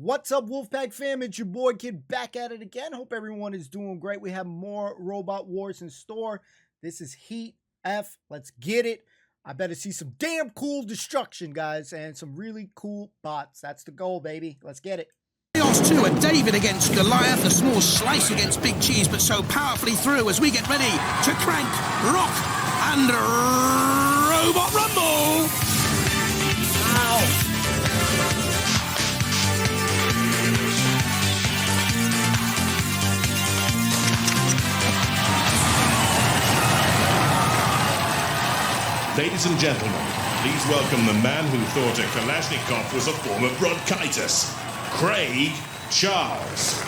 What's up, Wolfpack fam? It's your boy Kid back at it again. Hope everyone is doing great. We have more Robot Wars in store. This is Heat F. Let's get it. I better see some damn cool destruction, guys, and some really cool bots. That's the goal, baby. Let's get it. Chaos 2 and David against Goliath, a small slice against Big Cheese, but so powerfully through as we get ready to crank, rock, and Robot Rumble! Ow! Ladies and gentlemen, please welcome the man who thought a Kalashnikov was a form of bronchitis, Craig Charles.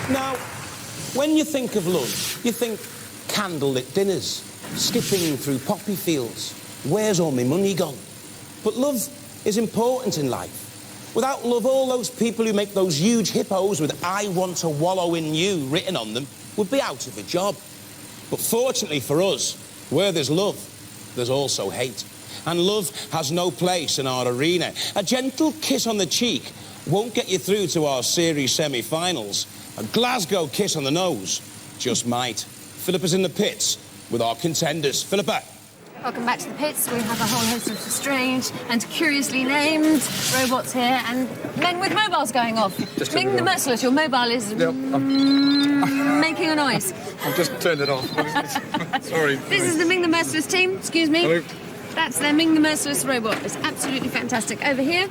Now, when you think of love, you think candlelit dinners, skipping through poppy fields. Where's all my money gone? But love is important in life. Without love, all those people who make those huge hippos with "I want to wallow in you" written on them would be out of a job. But fortunately for us, where there's love, there's also hate. And love has no place in our arena. A gentle kiss on the cheek won't get you through to our series semi-finals. A Glasgow kiss on the nose just might. Philippa's in the pits with our contenders. Philippa. Welcome back to the pits. We have a whole host of strange and curiously named robots here and men with mobiles going off. Ming the Merciless, your mobile is making a noise. I've just turned it off. Sorry. This is the Ming the Merciless team. Excuse me. Hello. That's their Ming the Merciless robot. It's absolutely fantastic. Over here,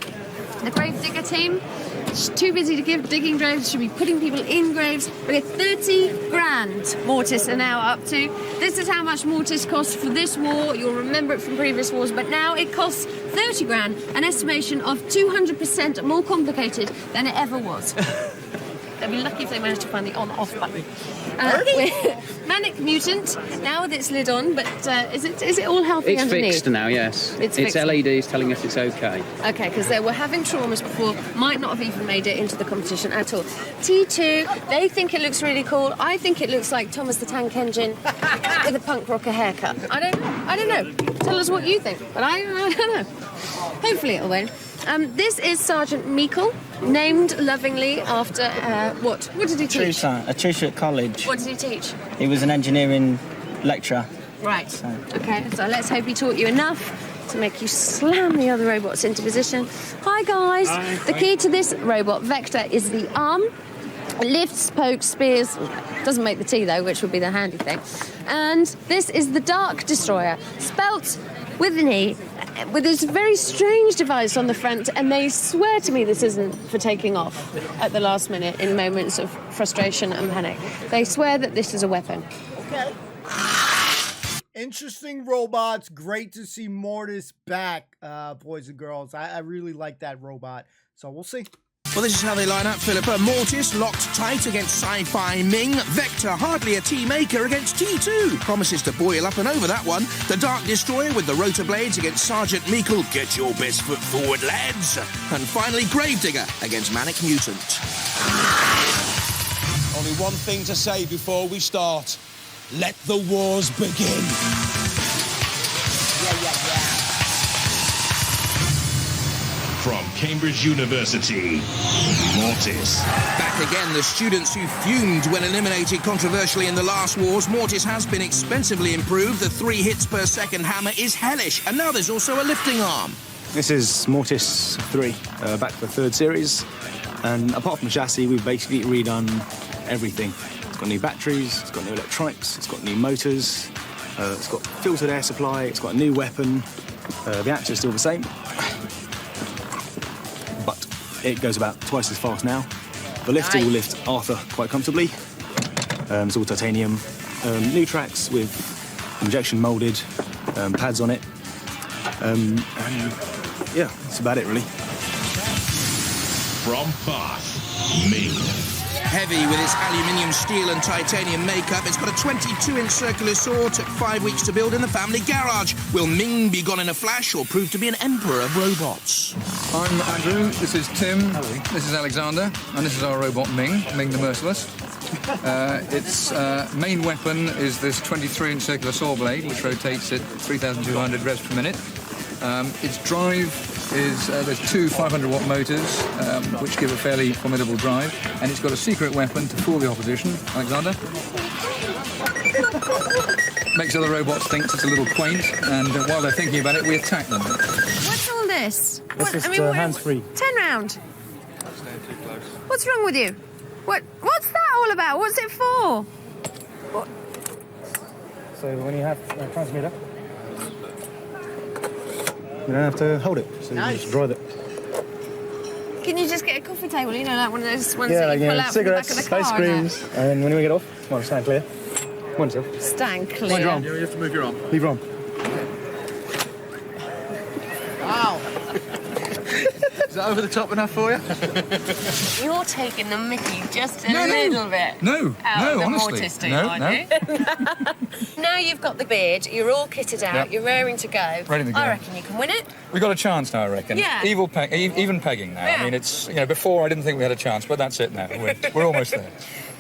the Gravedigger team. It's too busy to give digging graves, should be putting people in graves. We get 30 grand Mortis are now up to. This is how much Mortis cost for this war. You'll remember it from previous wars, but now it costs 30 grand, an estimation of 200% more complicated than it ever was. They'll be lucky if they manage to find the on-off button. Manic Mutant, now with its lid on, but is it all healthy underneath? It's fixed now, yes. It's fixed. LEDs telling us it's okay. Okay, because they were having traumas before, might not have even made it into the competition at all. T2, they think it looks really cool. I think it looks like Thomas the Tank Engine with a punk rocker haircut. I don't know. Tell us what you think, but I don't know. Hopefully it'll win. This is Sergeant Meikle, named lovingly after what? What did he teach? A tutor at college. What did he teach? He was an engineering lecturer. Right. Okay, so let's hope he taught you enough to make you slam the other robots into position. Hi, guys. Hi. The key to this robot, Vector, is the arm. Lifts, pokes, spears. Doesn't make the T, though, which would be the handy thing. And this is the Dark Destroyer, spelt with an E, with this very strange device on the front, and they swear to me this isn't for taking off at the last minute in moments of frustration and panic. They swear that this is a weapon. Okay. Interesting robots. Great to see Mortis back, boys and girls. I really like that robot. So we'll see. Well, this is how they line up, Philippa. Mortis locked tight against Sci-Fi Ming. Vector hardly a tea maker against T2. Promises to boil up and over that one. The Dark Destroyer with the rotor blades against Sergeant Meikle. Get your best foot forward, lads. And finally, Gravedigger against Manic Mutant. Only one thing to say before we start. Let the wars begin. From Cambridge University, Mortis. Back again, the students who fumed when eliminated controversially in the last wars. Mortis has been expensively improved. The 3 hits per second hammer is hellish. And now there's also a lifting arm. This is Mortis 3, back for the 3rd series. And apart from the chassis, we've basically redone everything. It's got new batteries, it's got new electronics, it's got new motors, it's got filtered air supply, it's got a new weapon. The action's still the same. But it goes about twice as fast now. The lifter will lift Arthur quite comfortably. It's all titanium. New tracks with injection moulded pads on it. And yeah, that's about it really. From Bath, Ming. Heavy with its aluminium, steel and titanium makeup. It's got a 22-inch circular saw. Took 5 weeks to build in the family garage. Will Ming be gone in a flash or prove to be an emperor of robots? I'm Andrew, this is Tim, this is Alexander, and this is our robot Ming the Merciless. Its main weapon is this 23-inch circular saw blade, which rotates at 3,200 revs per minute. Its drive is there's two 500-watt motors, which give a fairly formidable drive, and it's got a secret weapon to fool the opposition. Alexander? Makes other robots think it's a little quaint, and while they're thinking about it, we attack them. What's all this? This is hands-free. Turn round. What's wrong with you? What's that all about? What's it for? What? So when you have a transmitter, you don't have to hold it, so you just drive it. Can you just get a coffee table? You know, like one of those ones that you pull out from the back of the cigarettes, car. ice creams, and when we get off, come on, stand clear. Come on, Sil. Stand clear. Mind your arm. You have to move your arm. Leave your arm. Wow. Is that over the top enough for you? You're taking the mickey just a little bit. No, honestly. Mortis team, aren't you? Now you've got the beard, you're all kitted out, Yep. you're raring to go. Ready to go. I reckon you can win it. We've got a chance now, I reckon. Yeah. Even pegging now. Yeah. I mean, it's, before I didn't think we had a chance, but that's it now. We're almost there.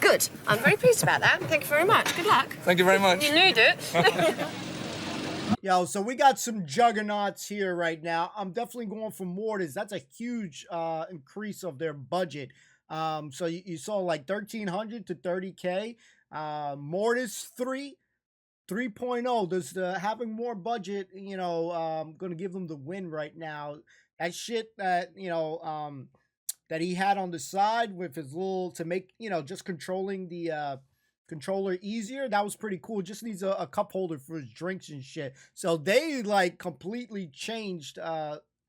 Good. I'm very pleased about that. Thank you very much. Good luck. Thank you very much. You need it. Yo, so we got some juggernauts here right now. I'm definitely going for Mortis. That's a huge increase of their budget. So you saw like 1,300 to 30K. Mortis 3.0. Does having more budget, going to give them the win right now. That shit that, that he had on the side with his little, to make, just controlling the controller easier, that was pretty cool. Just needs a cup holder for his drinks and shit. So they like completely changed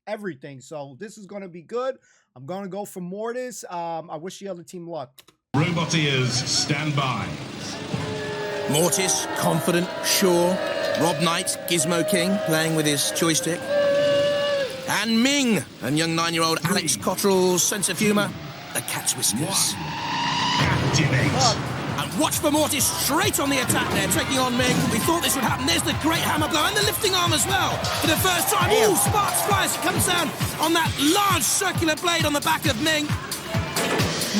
everything. So this is going to be good. I'm going to go for Mortis. I wish the other team luck. Roboteers, stand by. Mortis, confident, sure. Rob Knight, Gizmo King, playing with his joystick. And Ming, and young 9-year-old Alex Cottrell's sense of humour, the cat's whiskers. Activate. And watch for Mortis straight on the attack there, taking on Ming. We thought this would happen. There's the great hammer blow and the lifting arm as well. For the first time, ooh, sparks flies. It comes down on that large circular blade on the back of Ming.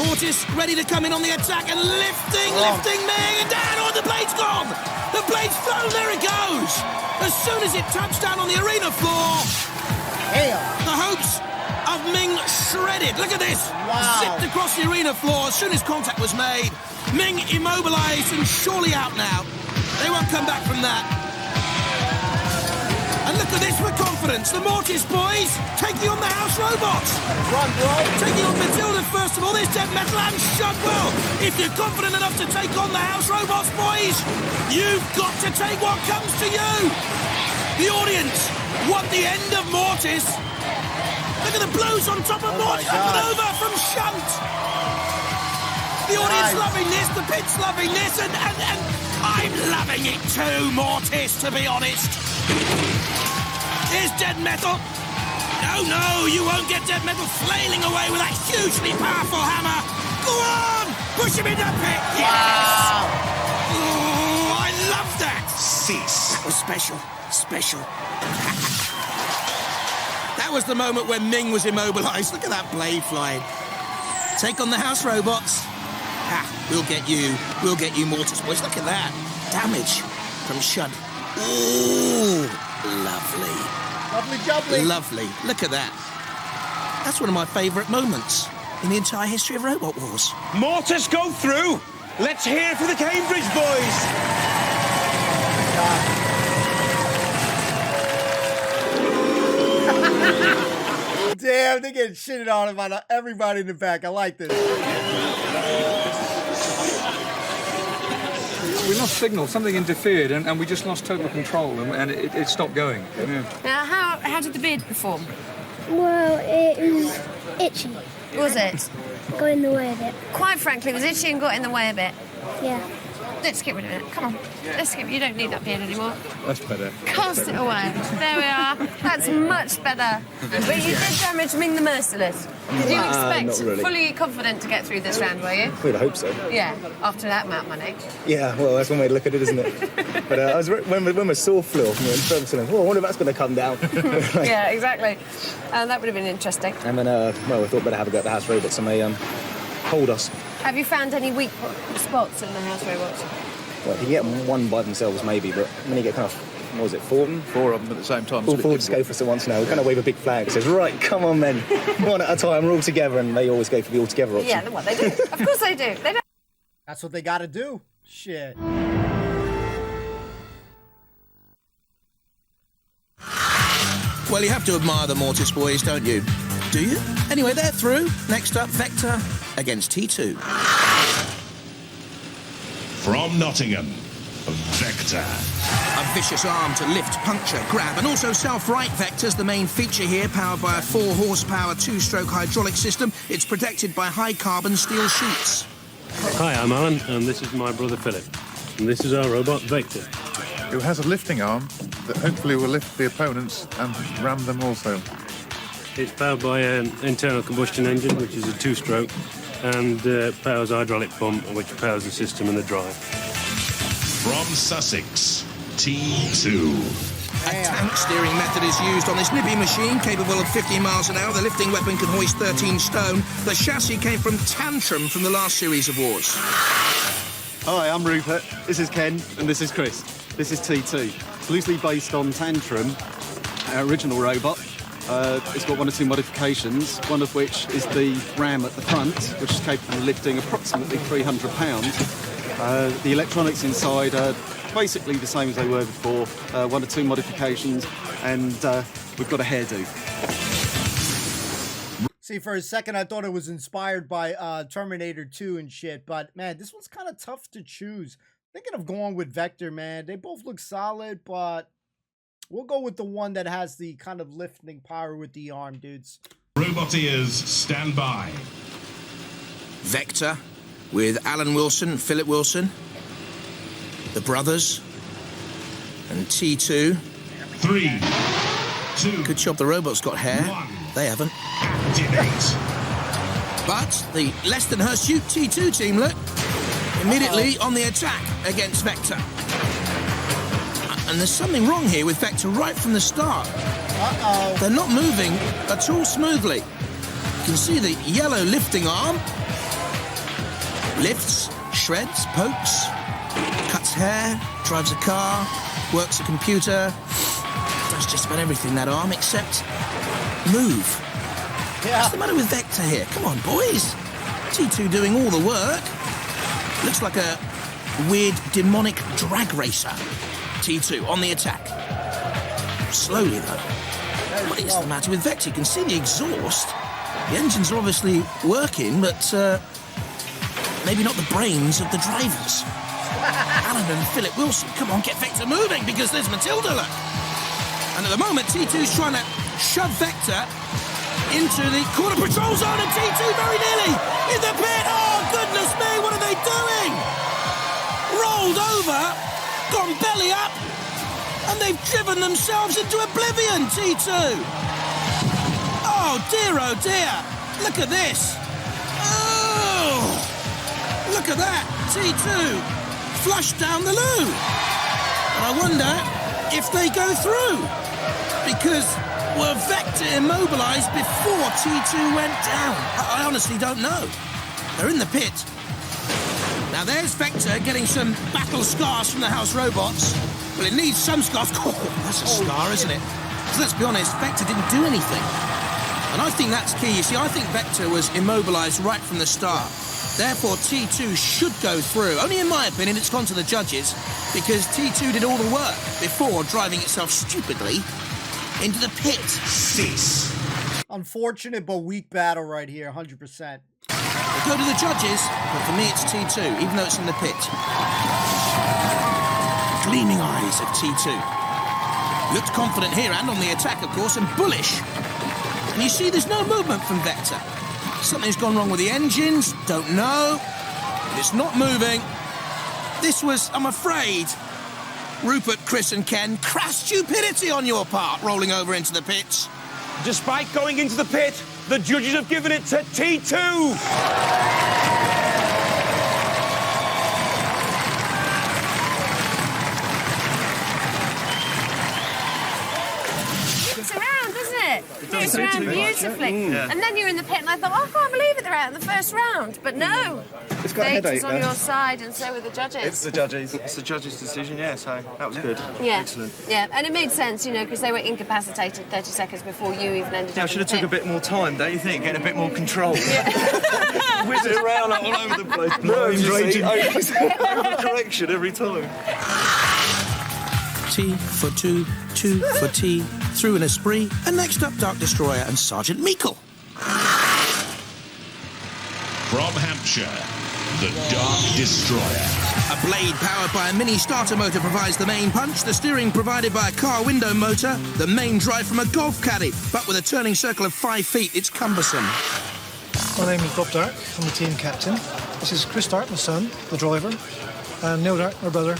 Mortis ready to come in on the attack and lifting Ming. And down, oh, the blade's gone. The blade's flown, there it goes. As soon as it touched down on the arena floor, the hopes of Ming shredded. Look at this. Wow. Zipped across the arena floor as soon as contact was made. Ming immobilised and surely out now. They won't come back from that. And look at this with confidence. The Mortis boys taking on the house robots. Run, bro. Taking on Matilda first of all. There's Dead Metal and Shudwell. If you're confident enough to take on the house robots, boys, you've got to take what comes to you. The audience want the end of Mortis. Look at the blows on top of Mortis. Up and over from Shunt. The audience loving this, the pit's loving this, and I'm loving it too, Mortis, to be honest. Here's Dead Metal. No, you won't get Dead Metal flailing away with that hugely powerful hammer. Go on, push him in the pit. Yes. Oh, I love that. Cease. That was special. That was the moment when Ming was immobilised. Look at that blade flying. Take on the house robots. We'll get you, Mortis boys. Look at that. Damage from Shud. Ooh, lovely. Lovely jubbly. Lovely. Look at that. That's one of my favourite moments in the entire history of Robot Wars. Mortis go through. Let's hear for the Cambridge boys. Damn, they get shitted on by everybody in the back. I like this. We lost signal, something interfered, and we just lost total control, and it stopped going. Yeah. Now, how did the beard perform? Well, it was itchy. Was it? Got in the way of it. Quite frankly, it was itchy and got in the way a bit. Yeah. Let's get rid of it. Come on. You don't need that beard anymore. That's better. Cast it away. There we are. That's much better. But you did damage Ming the Merciless. Did you expect, not really. fully confident to get through this round, were you? We'd hope so. Yeah, after that amount of money. Yeah, well, that's one way to look at it, isn't it? But I was when my saw flew off, and Ferguson, I wonder if that's going to come down. Yeah, exactly. That would have been interesting. And then, we thought better have a go at the house robots, and they hold us. Have you found any weak spots in the house robots? Well, if you get one by themselves, maybe, but when you get kind of what was it, 4 of them? 4 of them at the same time. All 4 just go for us at once now. We kind of wave a big flag that says, right, come on, men. One at a time, we're all together, and they always go for the all-together option. Yeah, what they do. Of course they do. They don't. That's what they got to do. Shit. Well, you have to admire the Mortis boys, don't you? Do you? Anyway, they're through. Next up, Vector against T2. From Nottingham, Vector. A vicious arm to lift, puncture, grab, and also self-right Vector's the main feature here, powered by a 4-horsepower 2-stroke hydraulic system. It's protected by high-carbon steel sheets. Hi, I'm Alan, and this is my brother Philip. And this is our robot, Vector. It has a lifting arm that hopefully will lift the opponents and ram them also. It's powered by an internal combustion engine, which is a 2-stroke, and powers a hydraulic pump, which powers the system and the drive. From Sussex, T2. A tank steering method is used on this nibby machine, capable of 15 miles an hour. The lifting weapon can hoist 13 stone. The chassis came from Tantrum from the last series of wars. Hi, I'm Rupert. This is Ken, and this is Chris. This is T2. It's loosely based on Tantrum, our original robot. It's got 1 or 2 modifications, one of which is the ram at the front, which is capable of lifting approximately 300 pounds. The electronics inside are basically the same as they were before, 1 or 2 modifications, and we've got a hairdo. See, for a second, I thought it was inspired by Terminator 2 and shit, but, man, this one's kind of tough to choose. Thinking of going with Vector, man. They both look solid, but we'll go with the one that has the kind of lifting power with the arm, dudes. Roboteers, stand by. Vector with Alan Wilson, Philip Wilson, the brothers, and T2. 3, 2. Good job the robot's got hair. 1. They haven't. Activate. But the less than hirsute T2 team, look, immediately on the attack against Vector. And there's something wrong here with Vector right from the start. They're not moving at all smoothly. You can see the yellow lifting arm. Lifts, shreds, pokes, cuts hair, drives a car, works a computer. Does just about everything, that arm, except move. Yeah. What's the matter with Vector here? Come on, boys. T2 doing all the work. Looks like a weird demonic drag racer. T2 on the attack. Slowly, though. What is the matter with Vector? You can see the exhaust. The engines are obviously working, but maybe not the brains of the drivers. Alan and Philip Wilson, come on, get Vector moving, because there's Matilda, look. And at the moment, T2's trying to shove Vector into the corner patrol zone, and T2 very nearly in the pit. Oh, goodness me, what are they doing? Rolled over, gone belly up, and they've driven themselves into oblivion, T2. Oh dear, look at this. Oh, look at that, T2 flushed down the loo. And I wonder if they go through, because were Vector immobilised before T2 went down? I honestly don't know. They're in the pit. Now there's Vector getting some battle scars from the house robots. Well, it needs some scars. Oh, that's a scar, isn't it? So let's be honest, Vector didn't do anything. And I think that's key. You see, I think Vector was immobilised right from the start. Therefore, T2 should go through. Only in my opinion, it's gone to the judges, because T2 did all the work before driving itself stupidly into the pit. 6. Unfortunate but weak battle right here, 100%. We'll go to the judges, but for me it's T2, even though it's in the pit. Gleaming eyes of T2. Looked confident here and on the attack, of course, and bullish. And you see there's no movement from Vector. Something's gone wrong with the engines, don't know. It's not moving. This was, I'm afraid, Rupert, Chris and Ken, crass stupidity on your part, rolling over into the pits. Despite going into the pit, the judges have given it to T2. It's around, doesn't it? It does first round beautifully. And then you're in the pit, and I thought, oh, I can't believe it, they're out in the first round. But no, It's got a fate headache is on there. your side, and so are the judges. It's the judges' decision, yeah, so that was good. Yeah. Excellent. Yeah, and it made sense, you know, because they were incapacitated 30 seconds before you even ended Yeah, I up should in have the took a pit. bit more time, don't you think? Getting a bit more control. Whizzing around like, all over the place. Nerves raging. Over direction every time. T for two, two for T, through an Esprit, and next up Dark Destroyer and Sergeant Meikle. From Hampshire, the Dark Destroyer. A blade powered by a mini starter motor provides the main punch, the steering provided by a car window motor, the main drive from a golf caddy, but with a turning circle of 5 feet, it's cumbersome. My name is Bob Dark, I'm the team captain. This is Chris Dark, my son, the driver, and Neil Dark, my brother.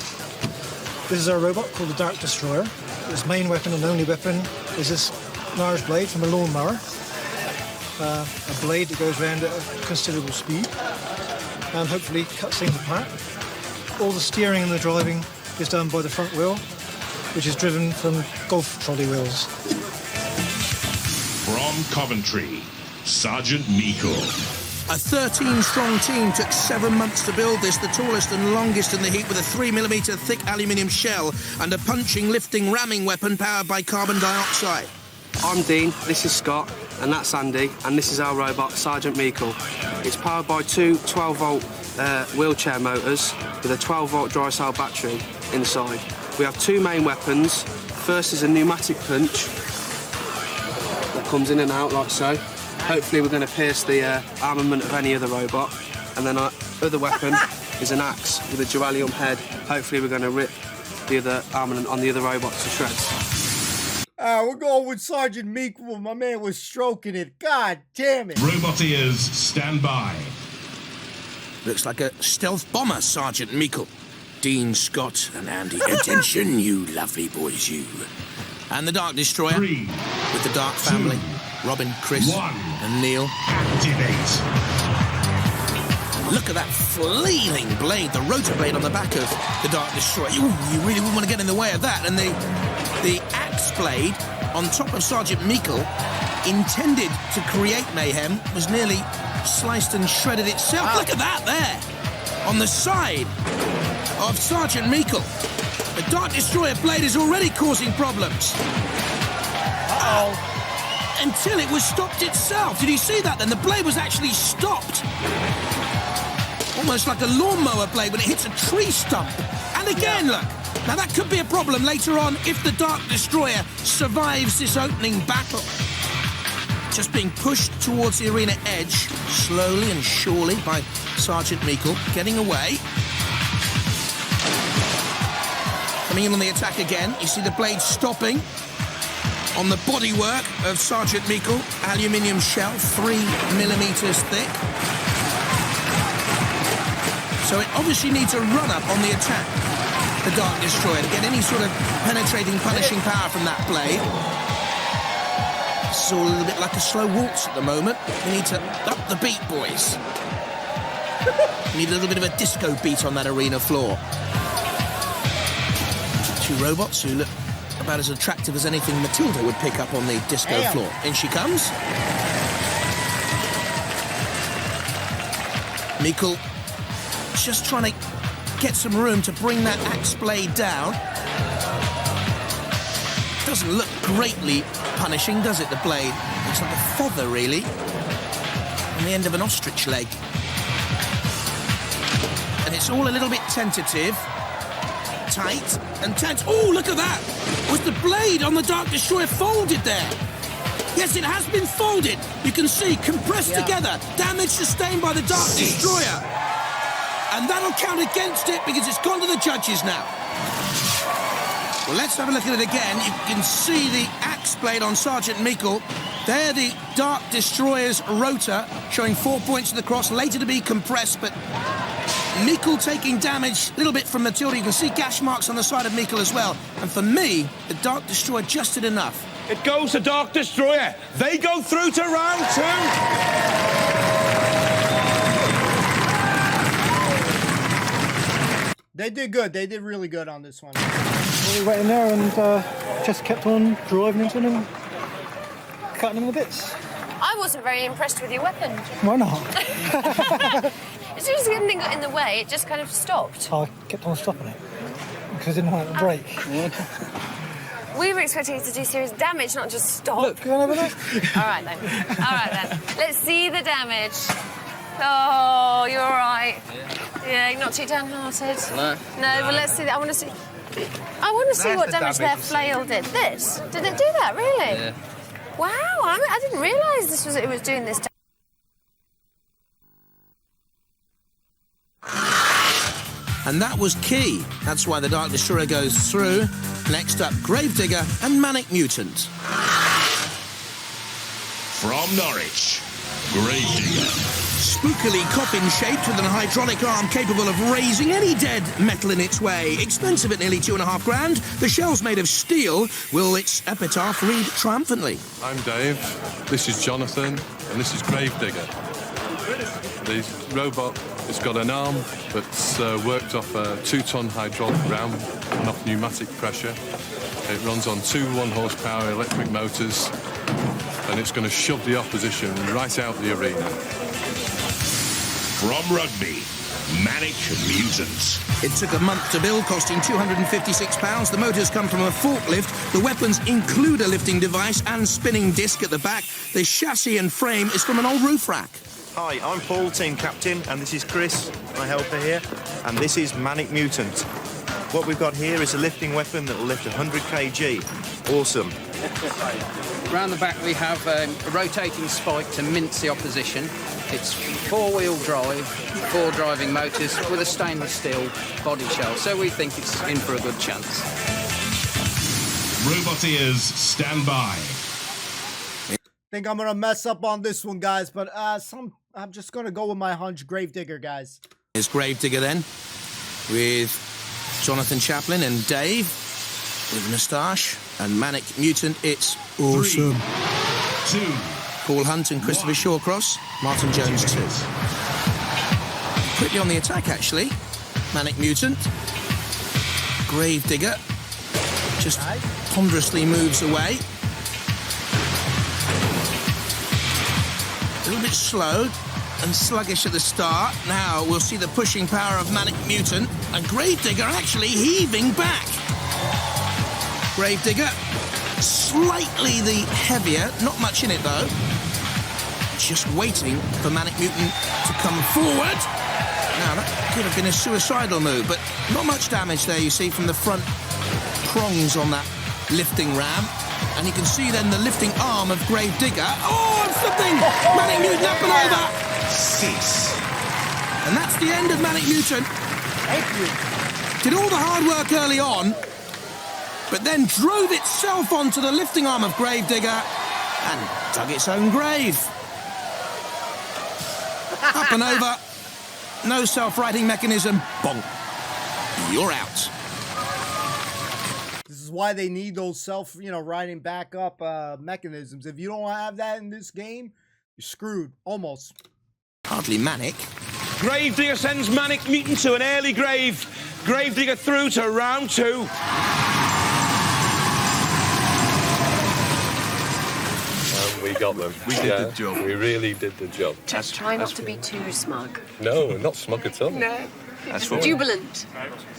This is our robot called the Dark Destroyer. Its main weapon and only weapon is this large blade from a lawnmower. A blade that goes around at a considerable speed and hopefully cuts things apart. All the steering and the driving is done by the front wheel, which is driven from golf trolley wheels. From Coventry, Sergeant Meikle. A 13-strong team took 7 months to build this, the tallest and longest in the heat, with a 3mm thick aluminium shell and a punching, lifting, ramming weapon powered by carbon dioxide. I'm Dean, this is Scott, and that's Andy, and this is our robot, Sergeant Meikle. It's powered by two 12-volt wheelchair motors with a 12-volt dry cell battery inside. We have two main weapons. First is a pneumatic punch that comes in and out like so. Hopefully we're going to pierce the armament of any other robot. And then our other weapon is an axe with a dualium head. Hopefully we're going to rip the other armament on the other robot to shreds. We're going with Sergeant Meikle. My man was stroking it. God damn it. Robot ears, stand by. Looks like a stealth bomber, Sergeant Meikle. Dean, Scott, and Andy. Attention, you lovely boys, you. And the Dark Destroyer. 3, with the Dark family. Robin, Chris, 1. and Neil. Activate. Look at that flailing blade, the rotor blade on the back of the Dark Destroyer. Ooh, you really wouldn't want to get in the way of that. And the axe blade on top of Sergeant Meikle, intended to create mayhem, was nearly sliced and shredded itself. Look at that there, on the side of Sergeant Meikle. The Dark Destroyer blade is already causing problems. Until it was stopped itself. Did you see that then? The blade was actually stopped. Almost like a lawnmower blade when it hits a tree stump. And again, look. Now that could be a problem later on if the Dark Destroyer survives this opening battle. Just being pushed towards the arena edge, slowly and surely, by Sergeant Meikle, getting away. Coming in on the attack again. You see the blade stopping on the bodywork of Sergeant Meikle. Aluminium shell, 3mm thick. So it obviously needs a run-up on the attack, the Dark Destroyer, to get any sort of penetrating, punishing power from that blade. This is all a little bit like a slow waltz at the moment. We need to up the beat, boys. We need a little bit of a disco beat on that arena floor. Two robots who look about as attractive as anything Matilda would pick up on the disco floor. In she comes. Meikle just trying to get some room to bring that axe blade down. Doesn't look greatly punishing, does it, the blade? Looks like a feather, really, on the end of an ostrich leg. And it's all a little bit tentative. Tight and tense. Oh, look at that! Was the blade on the Dark Destroyer folded there? Yes, it has been folded. You can see, compressed together. Damage sustained by the Dark Destroyer. And that'll count against it because it's gone to the judges now. Well, let's have a look at it again. You can see the axe blade on Sergeant Meikle. There, the Dark Destroyer's rotor showing 4 points to the cross, later to be compressed, but Meikle taking damage a little bit from Matilda. You can see gash marks on the side of Meikle as well. And for me, the Dark Destroyer just did enough. It goes to Dark Destroyer. They go through to round 2. They did good. They did really good on this one. We went in there and just kept on driving into them. cutting them to bits. I wasn't very impressed with your weapon. Why not? As soon as anything got in the way, it just kind of stopped. I kept on stopping it because I didn't want it to break. We were expecting it to do serious damage, not just stop. Look, you want to have a look? All right then. Let's see the damage. Oh, you're all right. Yeah, you're not too downhearted. No. No, but let's see that. I want to see what damage their flail did. This? Did it do that, really? Yeah. Wow, I didn't realise it was doing this. And that was key. That's why the Dark Destroyer goes through. Next up, Gravedigger and Manic Mutant. From Norwich, Gravedigger. Spookily coffin-shaped with an hydraulic arm capable of raising any dead metal in its way. Expensive at nearly £2.5 grand, the shell's made of steel. Will its epitaph read triumphantly? I'm Dave, this is Johnathan, and this is Gravedigger. The robot has got an arm that's worked off a 2-ton hydraulic ram and off pneumatic pressure. It runs on 2 1-horsepower electric motors, and it's going to shove the opposition right out the arena. From Rugby, Manic Mutant. It took a month to build, costing £256. The motors come from a forklift. The weapons include a lifting device and spinning disc at the back. The chassis and frame is from an old roof rack. Hi, I'm Paul, team captain, and this is Chris, my helper here, and this is Manic Mutant. What we've got here is a lifting weapon that will lift 100 kg. Awesome. Round the back we have a rotating spike to mince the opposition. It's 4-wheel drive, 4 driving motors with a stainless steel body shell, so we think it's in for a good chance. Robot ears, stand by. Think I'm gonna mess up on this one, guys, but I'm just gonna go with my hunch, Gravedigger, guys. Here's Gravedigger then, with Jonathan Chaplin and Dave, with Moustache, and Manic Mutant. It's awesome. 3, 2, Paul Hunt and Christopher Shawcross, Martin Jones too. Quickly on the attack, actually. Manic Mutant. Gravedigger just ponderously moves away. A little bit slow and sluggish at the start. Now we'll see the pushing power of Manic Mutant, and Gravedigger actually heaving back. Gravedigger, slightly the heavier, not much in it though. Just waiting for Manic Mutant to come forward. Now that could have been a suicidal move, but not much damage there, you see, from the front prongs on that lifting ram. And you can see then the lifting arm of Gravedigger. Oh, and flipping! Manic Mutant up and over! Cease. And that's the end of Manic Mutant. Thank you. Did all the hard work early on, but then drove itself onto the lifting arm of Gravedigger and dug its own grave. Up and over. No self-righting mechanism. Bonk. You're out. This is why they need those riding back up mechanisms. If you don't have that in this game, you're screwed. Almost. Hardly manic. Gravedigger sends Manic Mutant to an early grave. Gravedigger through to round 2. We got them. We did the job. We really did the job. Just try not to be too smug. No, we're not smug at all. No. That's what Jubilant.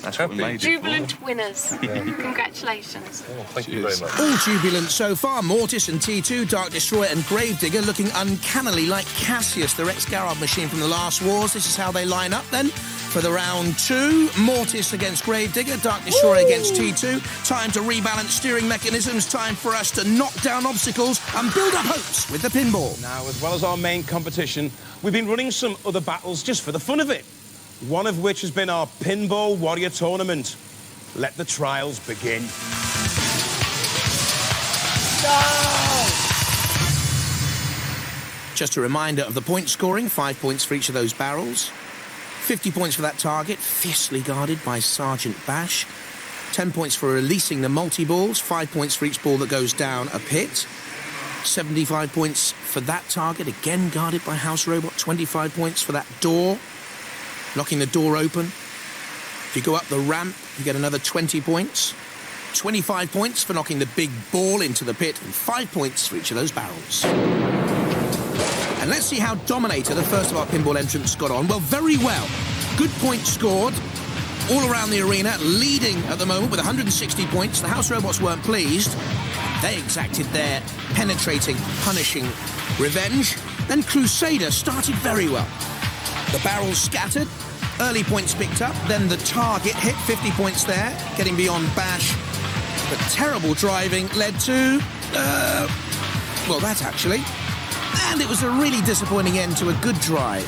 That's what we made it Jubilant winners. Congratulations. Oh, thank you very much. All jubilant so far. Mortis and T2, Dark Destroyer and Gravedigger looking uncannily like Cassius, the Rex Garrod machine from the last wars. This is how they line up then for the round 2. Mortis against Gravedigger, Dark Destroyer against T2. Time to rebalance steering mechanisms. Time for us to knock down obstacles and build up hopes with the pinball. Now, as well as our main competition, we've been running some other battles just for the fun of it. One of which has been our Pinball Warrior Tournament. Let the trials begin. Just a reminder of the point scoring, 5 points for each of those barrels. 50 points for that target, fiercely guarded by Sergeant Bash. 10 points for releasing the multi-balls, 5 points for each ball that goes down a pit. 75 points for that target, again guarded by House Robot. 25 points for that door, locking the door open. If you go up the ramp, you get another 20 points. 25 points for knocking the big ball into the pit, and 5 points for each of those barrels. And let's see how Dominator, the first of our pinball entrants, got on. Well, very well. Good points scored all around the arena, leading at the moment with 160 points. The house robots weren't pleased. They exacted their penetrating, punishing revenge. Then Crusader started very well. The barrels scattered, early points picked up, then the target hit, 50 points there, getting beyond Bash. But terrible driving led to, well, that actually. And it was a really disappointing end to a good drive.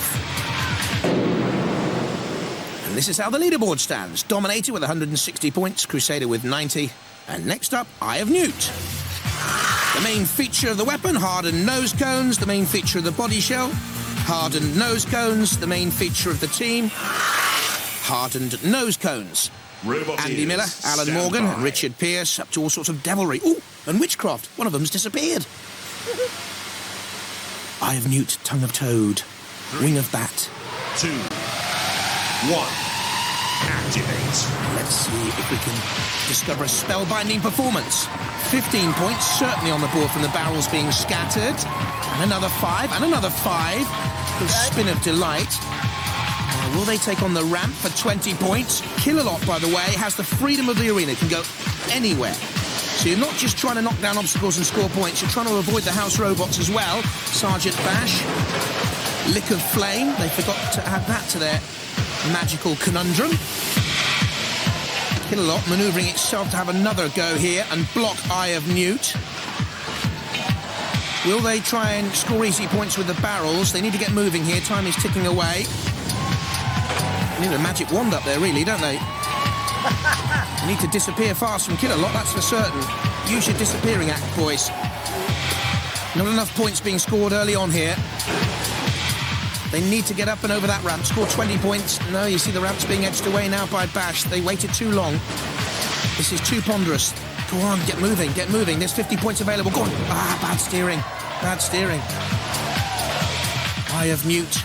And this is how the leaderboard stands. Dominator with 160 points, Crusader with 90. And next up, Eye of Newt. The main feature of the weapon, hardened nose cones. The main feature of the body shell, hardened nose cones. The main feature of the team, hardened nose cones. Andy Miller, Alan Morgan, and Richard Pearce, up to all sorts of devilry. Ooh, and witchcraft. One of them's disappeared. Eye of Newt, Tongue of Toad, Wing of Bat. 2, 1. Activate. Let's see if we can discover a spellbinding performance. 15 points, certainly on the board from the barrels being scattered. And another 5, and another 5. The spin of delight. Will they take on the ramp for 20 points? Kill-A-Lot, by the way, has the freedom of the arena, can go anywhere. So you're not just trying to knock down obstacles and score points, you're trying to avoid the house robots as well. Sergeant Bash, Lick of Flame, they forgot to add that to their magical conundrum. Kill-A-Lot manoeuvring itself to have another go here and block Eye of Newt. Will they try and score easy points with the barrels? They need to get moving here, time is ticking away. They need a magic wand up there, really, don't they? You need to disappear fast from Kill-A-Lot, that's for certain. Use your disappearing act, boys. Not enough points being scored early on here. They need to get up and over that ramp, score 20 points. No, you see the ramp's being edged away now by Bash. They waited too long. This is too ponderous. Go on, get moving, get moving. There's 50 points available. Go on. Ah, bad steering. Bad steering. Eye of Newt.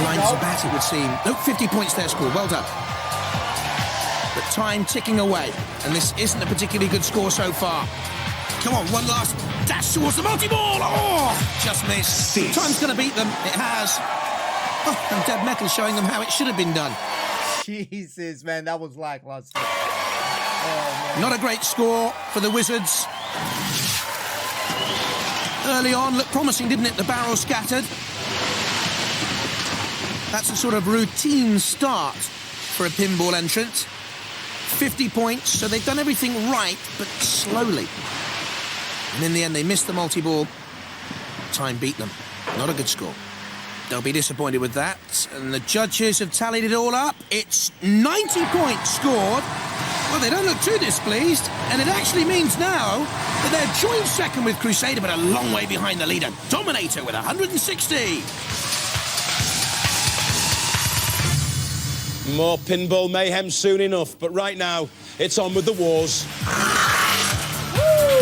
Lines of bat, it would seem. Nope, 50 points there scored. Well done. But time ticking away, and this isn't a particularly good score so far. Come on, one last dash towards the multi-ball. Oh, just missed. Time's going to beat them. It has. Oh, and Dead Metal showing them how it should have been done. Jesus, man, that was lackluster. Not a great score for the Wizards. Early on, looked promising, didn't it? The barrel scattered. That's a sort of routine start for a pinball entrant. 50 points, so they've done everything right, but slowly. And in the end, they missed the multi-ball. Time beat them. Not a good score. They'll be disappointed with that. And the judges have tallied it all up. It's 90 points scored. Well, they don't look too displeased. And it actually means now that they're joint second with Crusader, but a long way behind the leader. Dominator with 160. More pinball mayhem soon enough, but right now, it's on with the wars.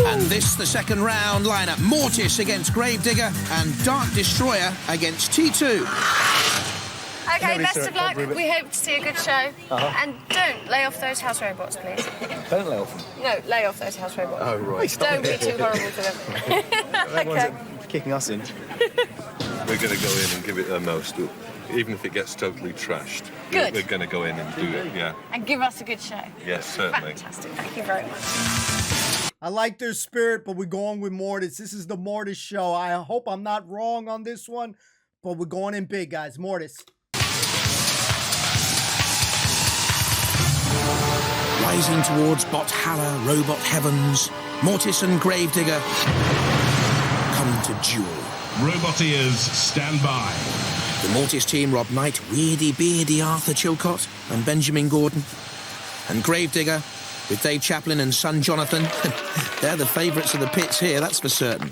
And this, the second round lineup. Mortis against Gravedigger and Dark Destroyer against T2. Okay, best of luck. We hope to see a good show. And don't lay off those house robots, please. Don't lay off them. No, lay off those house robots. Oh, right. Don't be too horrible to them. Okay. Kicking us in. We're going to go in and give it a most, even if it gets totally trashed. Good. We're going to go in and do it, yeah. And give us a good show. Yes, certainly. Fantastic. Thank you very much. I like their spirit, but we're going with Mortis. This is the Mortis show. I hope I'm not wrong on this one, but we're going in big, guys. Mortis. Rising towards Bothala, Robot Heavens, Mortis and Gravedigger come to duel. Roboteers, stand by. The Mortis team, Rob Knight, Weirdy Beardy Arthur Chilcott and Benjamin Gordon. And Gravedigger with Dave Chaplin and son Johnathan. They're the favourites of the pits here, that's for certain.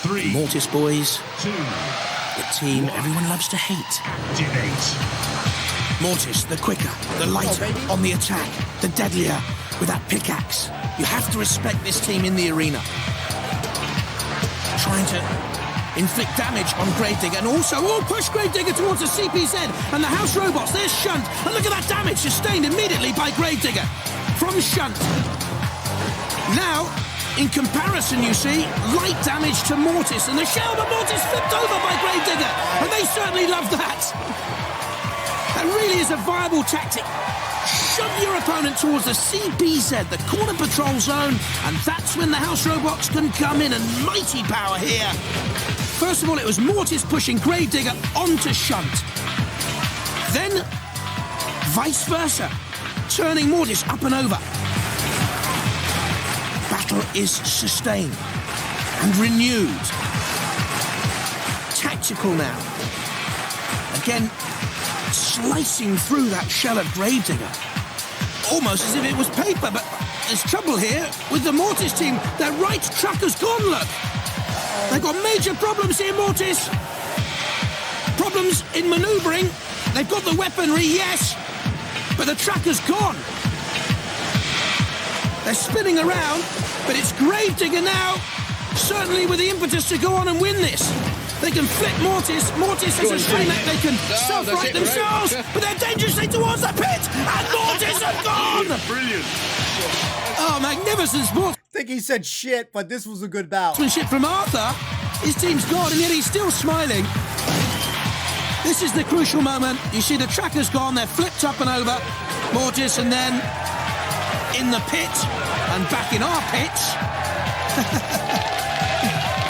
3, the Mortis boys, 2, the team everyone loves to hate. Activate. Mortis, the quicker, the lighter, on the attack, the deadlier, with that pickaxe. You have to respect this team in the arena. Trying to inflict damage on Gravedigger, and also push Gravedigger towards the CPZ, and the house robots, there's Shunt, and look at that damage sustained immediately by Gravedigger from Shunt. Now, in comparison, you see, light damage to Mortis, and the shell, but Mortis flipped over by Gravedigger, and they certainly love that. That really is a viable tactic. Shove your opponent towards the CPZ, the corner patrol zone, and that's when the house robots can come in, and mighty power here. First of all, it was Mortis pushing Gravedigger onto Shunt. Then, vice versa, turning Mortis up and over. Battle is sustained and renewed. Tactical now. Again, slicing through that shell of Gravedigger. Almost as if it was paper, but there's trouble here with the Mortis team. Their right tracker's gone, look. They've got major problems here, Mortis. Problems in manoeuvring. They've got the weaponry, yes, but the tracker's gone. They're spinning around, but it's Gravedigger now, certainly with the impetus to go on and win this. They can flip Mortis. Mortis has a strain that they can self-right themselves, but they're dangerously towards the pit, and Mortis are gone! Brilliant. Oh, magnificent sport. I think he said shit, but this was a good bout. Sportsmanship from Arthur. His team's gone, and yet he's still smiling. This is the crucial moment. You see the tracker's gone, they're flipped up and over. Mortis, and then in the pit, and back in our pits.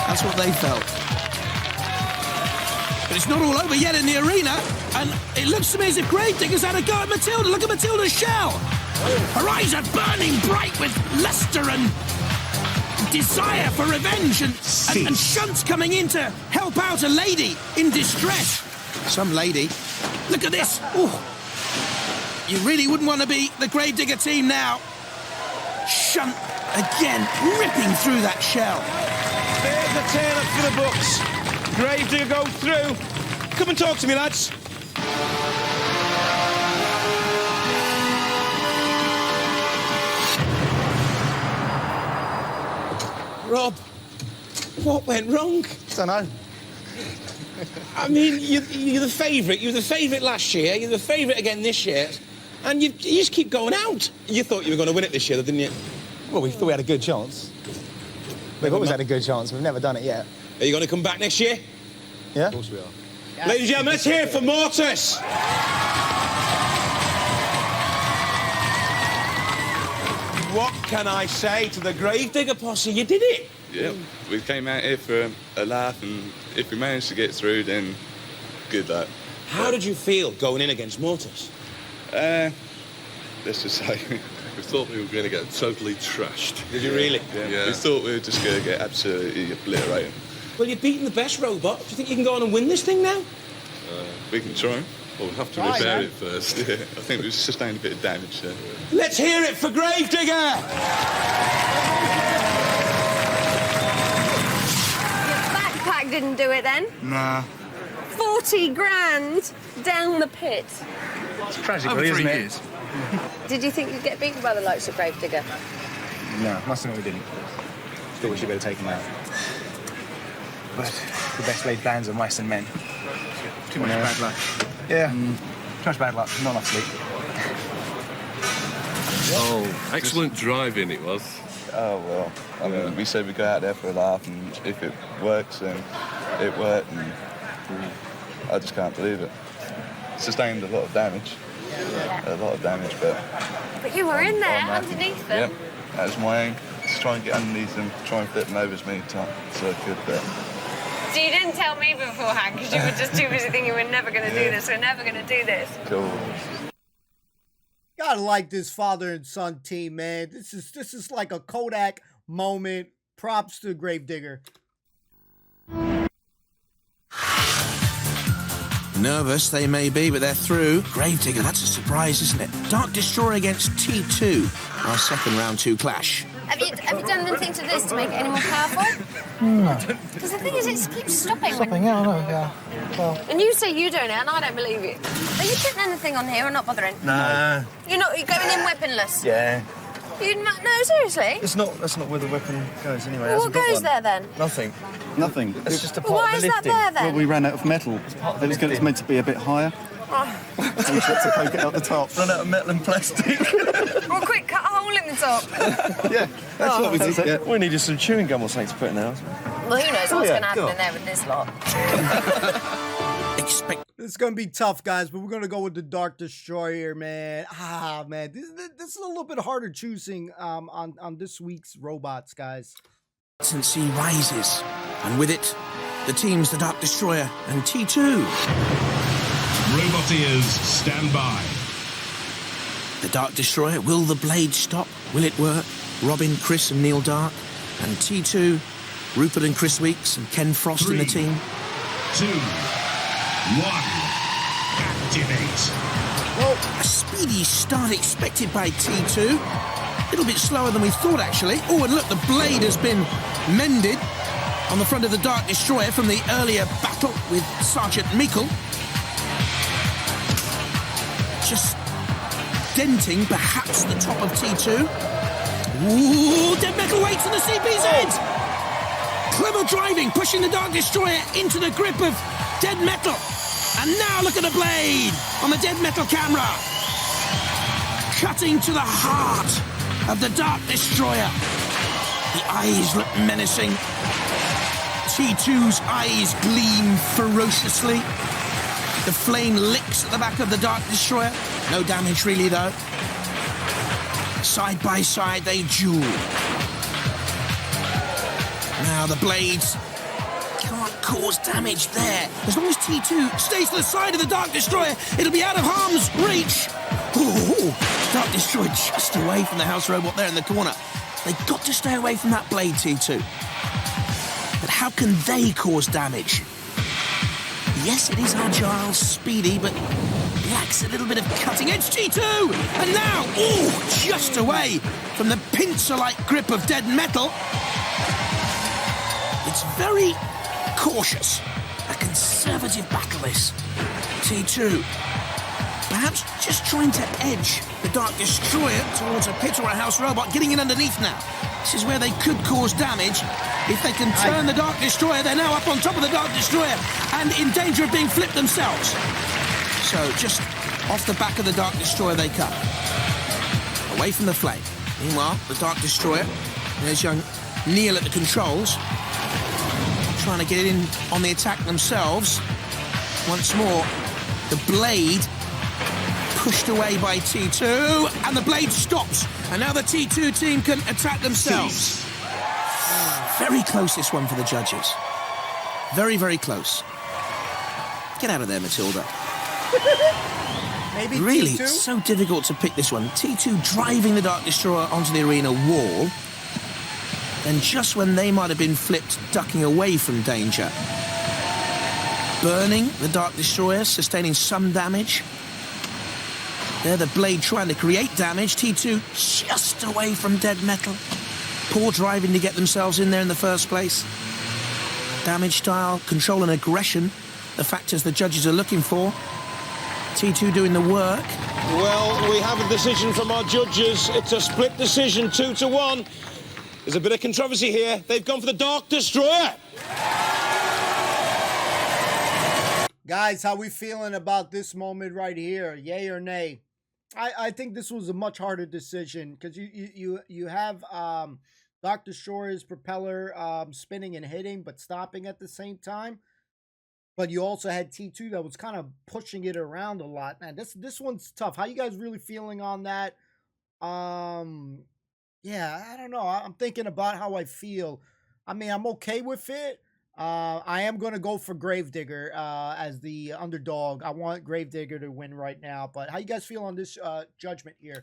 That's what they felt. But it's not all over yet in the arena, and it looks to me as if Gravedigger's had a go at Matilda. Look at Matilda's shell. Her eyes are burning bright with luster and desire for revenge, and Shunt's coming in to help out a lady in distress. Some lady. Look at this. Ooh. You really wouldn't want to be the Gravedigger team now. Shunt again, ripping through that shell. There's the turn up for the books. Gravedigger go through. Come and talk to me, lads. Rob, what went wrong? Don't know. I mean, you're the favourite. You were the favourite last year. You're the favourite again this year. And you just keep going out. You thought you were going to win it this year, didn't you? Well, we thought we had a good chance. We've always had a good chance. We've never done it yet. Are you going to come back next year? Yeah? Of course we are. Yeah. Ladies and gentlemen, let's hear it for Mortis. What can I say to the Gravedigger posse? You did it. Yeah, we came out here for a laugh, and if we managed to get through, then good luck. How did you feel going in against Mortis? Let's just say, we thought we were going to get totally trashed. Did you really? Yeah. We thought we were just going to get absolutely obliterated. Well, you've beaten the best robot. Do you think you can go on and win this thing now? We can try. Well, we'll have to repair it first. Yeah, I think we've sustained a bit of damage there. Let's hear it for Gravedigger! Backpack didn't do it then? Nah. 40 grand down the pit. It's tragic, really, isn't it? Years. Did you think you'd get beaten by the likes of Gravedigger? No, must admit we didn't. Thought we should better take him out. But the best laid plans of mice and men. Too much bad luck. Yeah, too much bad luck. Not enough sleep. Oh, excellent driving it was. Oh, well, I mean, we said we'd go out there for a laugh, and if it works, then it worked, and I just can't believe it. Sustained a lot of damage. Yeah. A lot of damage, but... But you were in there, underneath them. Yep, that was my aim. To try and get underneath them, try and flip them over as many times as I could, but... So you didn't tell me beforehand, because you were just too busy thinking we're never going to do this, we're never going to do this. Cool. Gotta like this father and son team, man. This is like a Kodak moment. Props to Gravedigger. Nervous they may be, but they're through. Gravedigger, that's a surprise, isn't it? Dark Destroyer against T2. Our second round 2 clash. Have you done anything to this to make it any more powerful? No. Because the thing is, it keeps stopping. Stopping, yeah, I know, yeah. Well. And you say you don't, and I don't believe you. Are you putting anything on here or not bothering? Nah. You're going in weaponless? Yeah. No, seriously? That's not where the weapon goes anyway. Well, what goes there then? Nothing. Nothing. It's just a Well, why is that there then? Well, we ran out of metal. It's meant to be a bit higher. Oh. So we had to poke it out the top. Run out of metal and plastic. Well, quick, cut a hole in the top. Yeah, that's what we did. Yeah. We needed some chewing gum or something to put in there. Well, who knows what's going to happen in there with this lot. This is going to be tough, guys, but we're going to go with the Dark Destroyer, man. Man, this is a little bit harder choosing on this week's robots, guys. Consistency rises, and with it, the teams the Dark Destroyer and T2. Roboteers, stand by. The Dark Destroyer, will the blade stop? Will it work? Robin, Chris and Neil Dark, and T2, Rupert and Chris Weeks and Ken Frost in the team. 2, 1, activate. Well, a speedy start expected by T2. A little bit slower than we thought, actually. Oh, and look, the blade has been mended on the front of the Dark Destroyer from the earlier battle with Sergeant Meikle. Just denting, perhaps, the top of T2. Ooh, Dead Metal waits on the CPZ! Clever driving, pushing the Dark Destroyer into the grip of Dead Metal. And now look at the blade on the Dead Metal camera. Cutting to the heart of the Dark Destroyer. The eyes look menacing. T2's eyes gleam ferociously. The flame licks at the back of the Dark Destroyer. No damage really, though. Side by side, they duel. Now the blades can't cause damage there. As long as T2 stays to the side of the Dark Destroyer, it'll be out of harm's reach. Ooh, Dark Destroyer just away from the house robot there in the corner. They've got to stay away from that blade, T2. But how can they cause damage? Yes, it is agile, speedy, but lacks a little bit of cutting edge. T2! And now, ooh, just away from the pincer-like grip of Dead Metal. It's very cautious. A conservative battle, this. T2. Perhaps just trying to edge the Dark Destroyer towards a pit or a house robot, getting in underneath now. This is where they could cause damage. If they can turn the Dark Destroyer, they're now up on top of the Dark Destroyer and in danger of being flipped themselves. So just off the back of the Dark Destroyer they come. Away from the flame. Meanwhile, the Dark Destroyer, there's young Neil at the controls, trying to get in on the attack themselves. Once more, the blade pushed away by T2, and the blade stops. And now the T2 team can attack themselves. Very close, this one, for the judges. Very, very close. Get out of there, Matilda. Maybe really, T2? it's so difficult to pick this one. T2 driving the Dark Destroyer onto the arena wall, and just when they might have been flipped, ducking away from danger. Burning the Dark Destroyer, sustaining some damage. There, the blade trying to create damage. T2 just away from Dead Metal. Poor driving to get themselves in there in the first place. Damage style, control and aggression, the factors the judges are looking for. T2 doing the work. Well, we have a decision from our judges. It's a split decision, 2-1. There's a bit of controversy here. They've gone for the Dark Destroyer. Guys, how we feeling about this moment right here? Yay or nay? I think this was a much harder decision because you have Dark Destroyer's propeller spinning and hitting but stopping at the same time. But you also had T2 that was kind of pushing it around a lot. Man, this one's tough. How you guys really feeling on that? Yeah, I don't know. I'm thinking about how I feel. I mean, I'm okay with it. I am going to go for Gravedigger as the underdog. I want Gravedigger to win right now. But how you guys feel on this judgment here?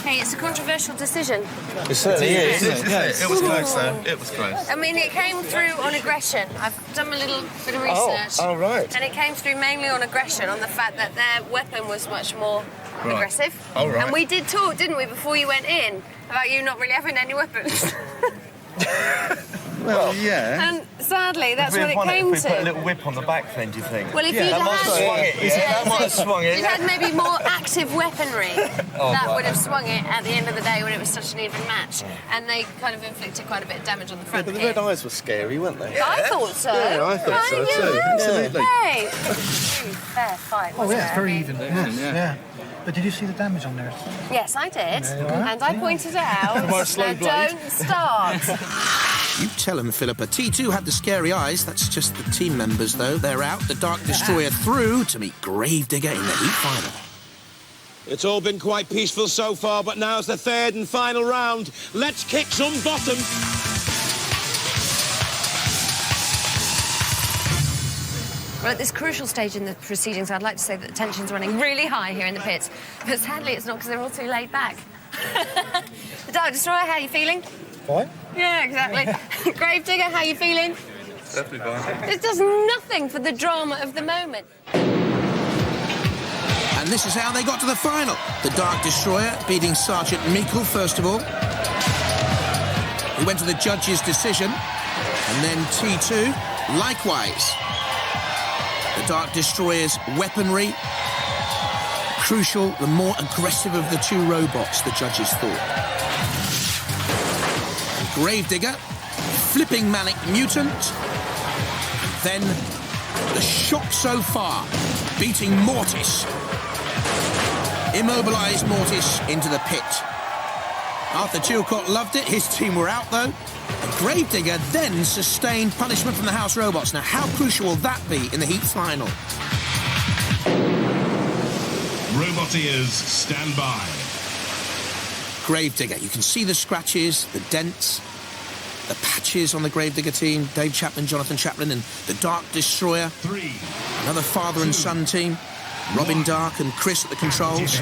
Hey, it's a controversial decision. It certainly is. It was close, though. It was close. I mean, it came through on aggression. I've done a little bit of research. Oh, right. And it came through mainly on aggression, on the fact that their weapon was much more aggressive. Oh, right. And we did talk, didn't we, before you went in, about you not really having any weapons. Well, yeah. And sadly, that's what it came If we put a to. little whip on the back then, do you think? Well, if you'd that had... might have swung it. That might have swung it. If you'd had maybe more active weaponry, that would have swung it at the end of the day when it was such an even match. And they kind of inflicted quite a bit of damage on the front But the here. red eyes were scary, weren't they? I thought so. Yeah, I thought so too. Absolutely. Hey, fair fight, Oh, wasn't yeah, it's it? very even. Yeah. But did you see the damage on there? Yes, I did. There you are. And I pointed out, By a slow now blade. don't start. You tell him, Philippa. T2 had the scary eyes. That's just the team members, though. They're out. The Dark Destroyer through to meet Gravedigger in the heat final. It's all been quite peaceful so far, but now's the third and final round. Let's kick some bottom. Well, at this crucial stage in the proceedings, I'd like to say that the tension's running really high here in the pits. But sadly, it's not because they're all too laid back. The Dark Destroyer, how are you feeling? Fine. Yeah, exactly. Gravedigger, how are you feeling? Definitely fine. This does nothing for the drama of the moment. And this is how they got to the final. The Dark Destroyer beating Sergeant Meikle, first of all. He went to the judge's decision. And then T2, likewise. The Dark Destroyer's weaponry, crucial, the more aggressive of the two robots, the judges thought. And Gravedigger, flipping Manic Mutant. Then the shock so far, beating Mortis. Immobilised Mortis into the pit. Arthur Chilcott loved it. His team were out, though. And Gravedigger then sustained punishment from the House Robots. Now, how crucial will that be in the heat final? Roboteers, stand by. Gravedigger, you can see the scratches, the dents, the patches on the Gravedigger team. Dave Chaplin, Johnathan Chaplin, and the Dark Destroyer. Another father and son team. Robin Dark and Chris at the controls.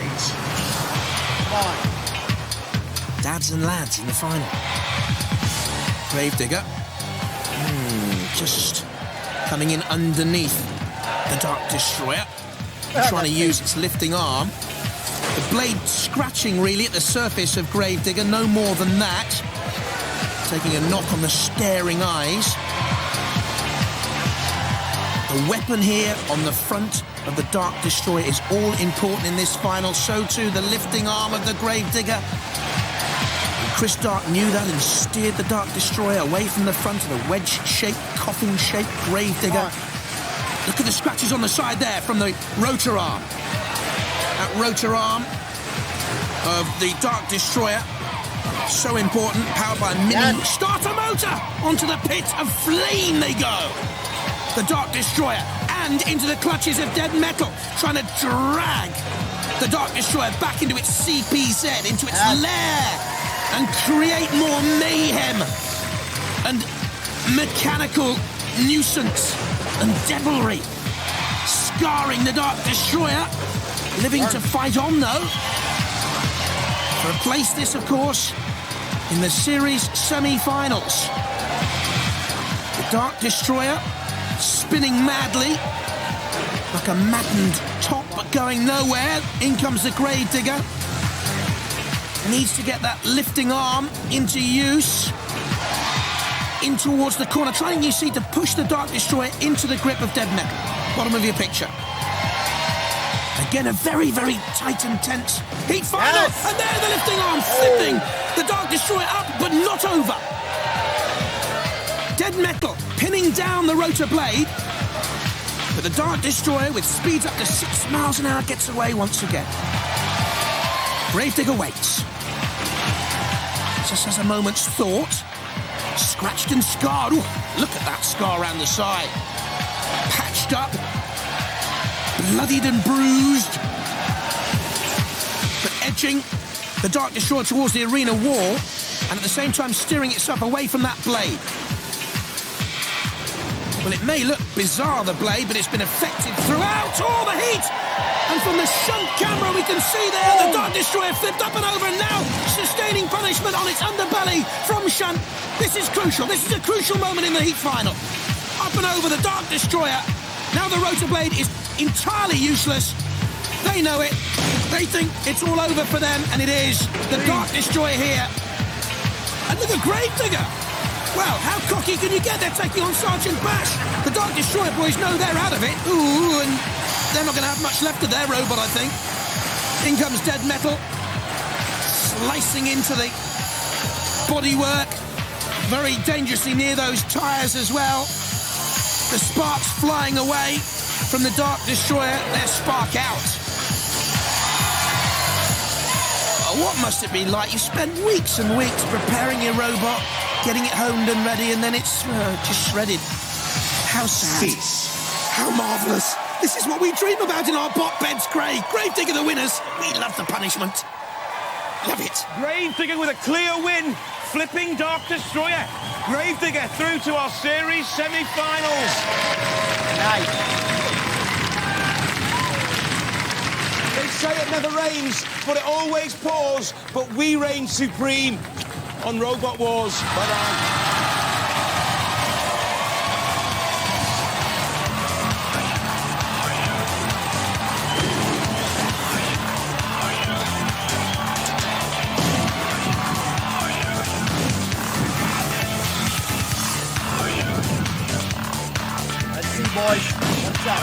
Dads and lads in the final. Gravedigger. Just coming in underneath the Dark Destroyer. And trying to use its lifting arm. The blade scratching really at the surface of Gravedigger, no more than that. Taking a knock on the staring eyes. The weapon here on the front of the Dark Destroyer is all important in this final. So too the lifting arm of the Gravedigger. Chris Dark knew that and steered the Dark Destroyer away from the front of the wedge-shaped, coffin-shaped Gravedigger. Look at the scratches on the side there from the rotor arm. That rotor arm of the Dark Destroyer, so important, powered by a mini starter motor. Onto the pit of flame they go. The Dark Destroyer, and into the clutches of Dead Metal, trying to drag the Dark Destroyer back into its CPZ, into its lair, and create more mayhem and mechanical nuisance and devilry. Scarring the Dark Destroyer, living to fight on though. To replace this, of course, in the series semi-finals. The Dark Destroyer spinning madly, like a maddened top, but going nowhere. In comes the Gravedigger. Needs to get that lifting arm into use. In towards the corner, trying, you see, to push the Dark Destroyer into the grip of Dead Metal. Bottom of your picture. Again, a very, very tight and tense heat final. And there, the lifting arm flipping the Dark Destroyer up, but not over. Dead Metal pinning down the rotor blade. But the Dark Destroyer, with speeds up to 6 miles an hour, gets away once again. Gravedigger waits. Just has a moment's thought. Scratched and scarred. Ooh, look at that scar around the side. Patched up. Bloodied and bruised. But edging the Dark Destroyer towards the arena wall, and at the same time steering itself away from that blade. Well, it may look bizarre, the blade, but it's been effective throughout all the heat. And from the shunt camera, we can see there the Dark Destroyer flipped up and over, and now sustaining punishment on its underbelly from shunt. This is crucial. This is a crucial moment in the heat final. Up and over the Dark Destroyer. Now the rotor blade is entirely useless. They know it. They think it's all over for them, and it is. The Dark Destroyer here. And look at Gravedigger. Well, how cocky can you get? They're taking on Sergeant Bash. The Dark Destroyer boys know they're out of it. Ooh, and they're not going to have much left of their robot, I think. In comes Dead Metal, slicing into the bodywork, very dangerously near those tyres as well. The sparks flying away from the Dark Destroyer. They're spark out. What must it be like? You spend weeks and weeks preparing your robot, getting it honed and ready, and then it's just shredded. How sad. How marvellous. This is what we dream about in our bot beds, Craig. Gravedigger the winners. We love the punishment. Love it. Gravedigger with a clear win. Flipping Dark Destroyer. Gravedigger through to our series semi-finals. Nice. They say it never rains, but it always pours. But we reign supreme on Robot Wars. Bye-bye. Let's see, boys. What's up?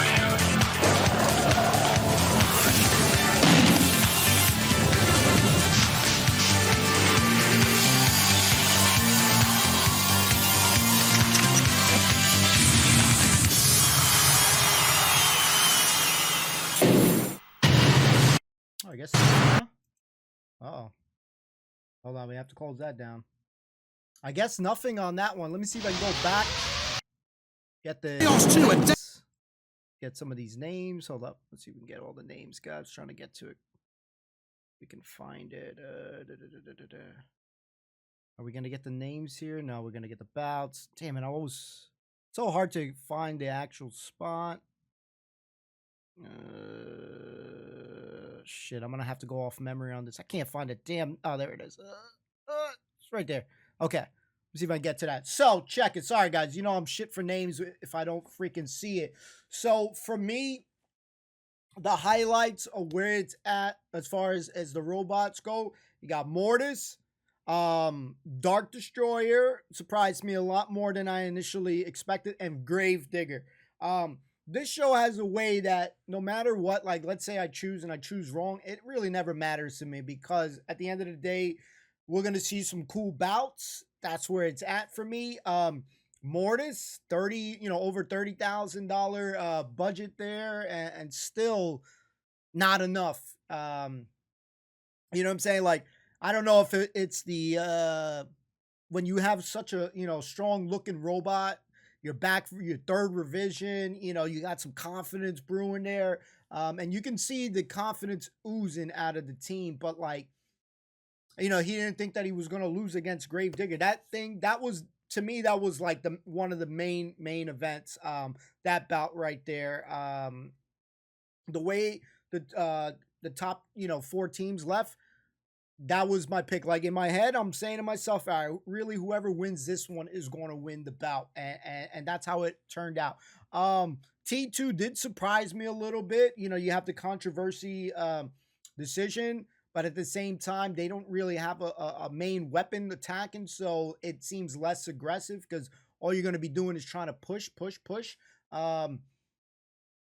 I guess. Uh-oh. Hold on, we have to close that down. I guess nothing on that one. Let me see if I can go back. Get some of these names. Hold up. Let's see if we can get all the names, guys. Trying to get to it. We can find it. Are we gonna get the names here? No, we're gonna get the bouts. Damn it! It's so hard to find the actual spot. Shit, I'm gonna have to go off memory on this. I can't find it. Damn. Oh, there it is. It's right there. Okay. Let's see if I can get to that. So, check it. Sorry, guys. You know I'm shit for names if I don't freaking see it. So, for me, the highlights of where it's at as far as the robots go, you got Mortis, Dark Destroyer, surprised me a lot more than I initially expected, and Gravedigger. This show has a way that no matter what, like, let's say I choose and I choose wrong, it really never matters to me because at the end of the day, we're going to see some cool bouts. That's where it's at for me. Mortis, over $30,000 budget there and still not enough. You know what I'm saying? Like, I don't know if it's the, when you have such a, strong looking robot, you're back for your third revision, you got some confidence brewing there. And you can see the confidence oozing out of the team, but like, he didn't think that he was going to lose against Gravedigger. That was, to me, that was like one of the main events, that bout right there. The way the top, 4 teams left, that was my pick. Like in my head, I'm saying to myself, all right, really whoever wins this one is going to win the bout. And that's how it turned out. T2 did surprise me a little bit. You have the controversy decision, but at the same time, they don't really have a main weapon attacking. So it seems less aggressive because all you're going to be doing is trying to push.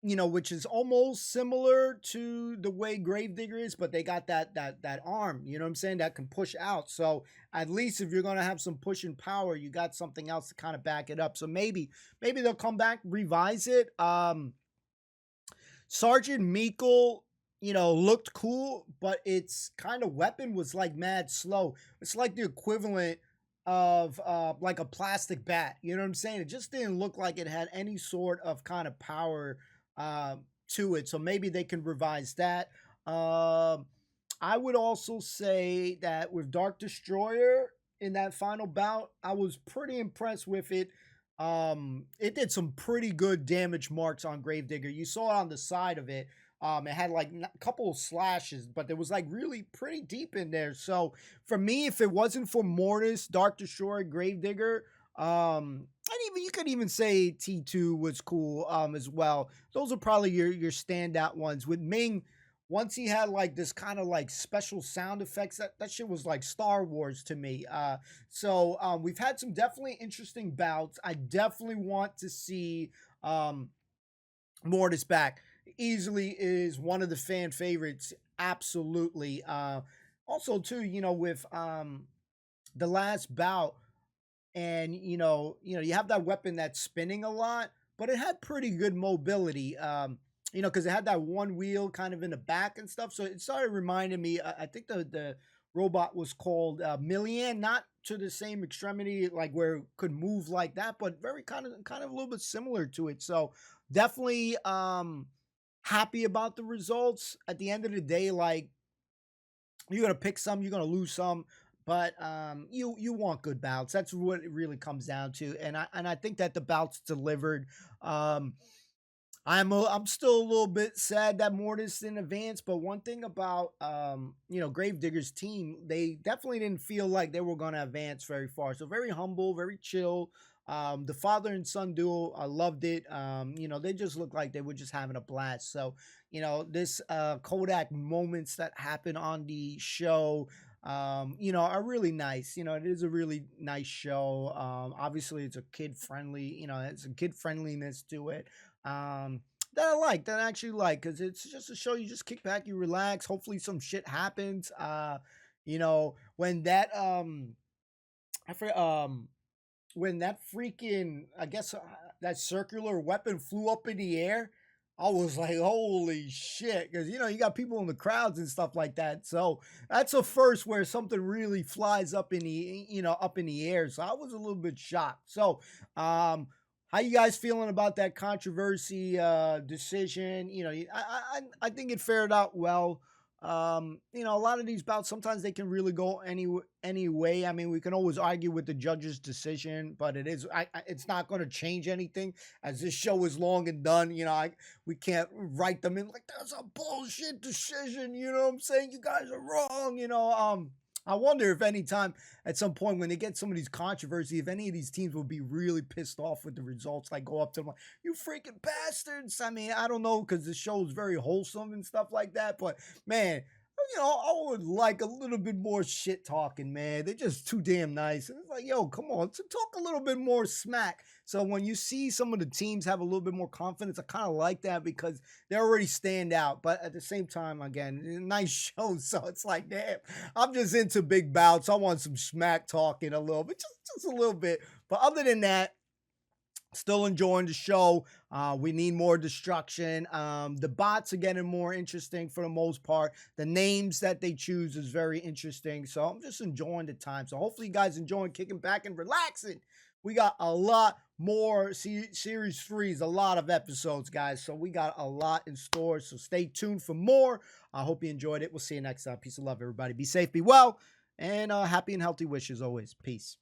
Which is almost similar to the way Gravedigger is, but they got that arm, you know what I'm saying, that can push out. So at least if you're going to have some pushing power, you got something else to kind of back it up. So maybe they'll come back, revise it. Sergeant Meikle, looked cool, but its kind of weapon was like mad slow. It's like the equivalent of like a plastic bat, you know what I'm saying? It just didn't look like it had any sort of kind of power to it. So maybe they can revise that. I would also say that with Dark Destroyer in that final bout, I was pretty impressed with it. It did some pretty good damage marks on Gravedigger. You saw it on the side of it. It had like a couple of slashes, but there was like really pretty deep in there. So for me, if it wasn't for Mortis, Dark Destroyer, Gravedigger, and even you could even say T2 was cool as well. Those are probably your standout ones. With Ming, once he had like this kind of like special sound effects, that shit was like Star Wars to me. So we've had some definitely interesting bouts. I definitely want to see Mortis back. Easily is one of the fan favorites. Absolutely. Also too, with the last bout, and you have that weapon that's spinning a lot, but it had pretty good mobility. Because it had that one wheel kind of in the back and stuff. So it started reminding me. I think the robot was called Millian, not to the same extremity like where it could move like that, but very kind of a little bit similar to it. So definitely happy about the results. At the end of the day, like, you're gonna pick some, you're gonna lose some, but you want good bouts. That's what it really comes down to. And I think that the bouts delivered. I'm still a little bit sad that Mortis didn't advance, but one thing about Gravedigger's team, they definitely didn't feel like they were gonna advance very far. So very humble, very chill. The father and son duo, I loved it. They just looked like they were just having a blast. So, this Kodak moments that happen on the show, are really nice. It is a really nice show. Obviously it's a kid friendly, it's a kid friendliness to it. That I actually like, because it's just a show you just kick back, you relax. Hopefully some shit happens. When that when that freaking, I guess, that circular weapon flew up in the air, I was like, holy shit. Because, you got people in the crowds and stuff like that. So that's a first where something really flies up in the air. So I was a little bit shocked. So, how you guys feeling about that controversy decision? I think it fared out well. A lot of these bouts, sometimes they can really go any way. I mean, we can always argue with the judge's decision, but it's not going to change anything, as this show is long and done. We can't write them in like, that's a bullshit decision. You know what I'm saying? You guys are wrong. I wonder if any time at some point when they get some of these controversy, if any of these teams will be really pissed off with the results, like go up to them like, you freaking bastards. I mean, I don't know, because the show is very wholesome and stuff like that. But man, I would like a little bit more shit talking, man. They're just too damn nice. And it's like, yo, come on, to talk a little bit more smack. So when you see some of the teams have a little bit more confidence, I kind of like that, because they already stand out. But at the same time, again, nice show. So it's like, damn, I'm just into big bouts. I want some smack talking a little bit, just a little bit. But other than that, still enjoying the show. We need more destruction. The bots are getting more interesting for the most part. The names that they choose is very interesting. So I'm just enjoying the time. So hopefully you guys enjoying kicking back and relaxing. We got a lot more series 3s, a lot of episodes, guys. So we got a lot in store. So stay tuned for more. I hope you enjoyed it. We'll see you next time. Peace and love, everybody. Be safe, be well, and happy and healthy wishes always. Peace.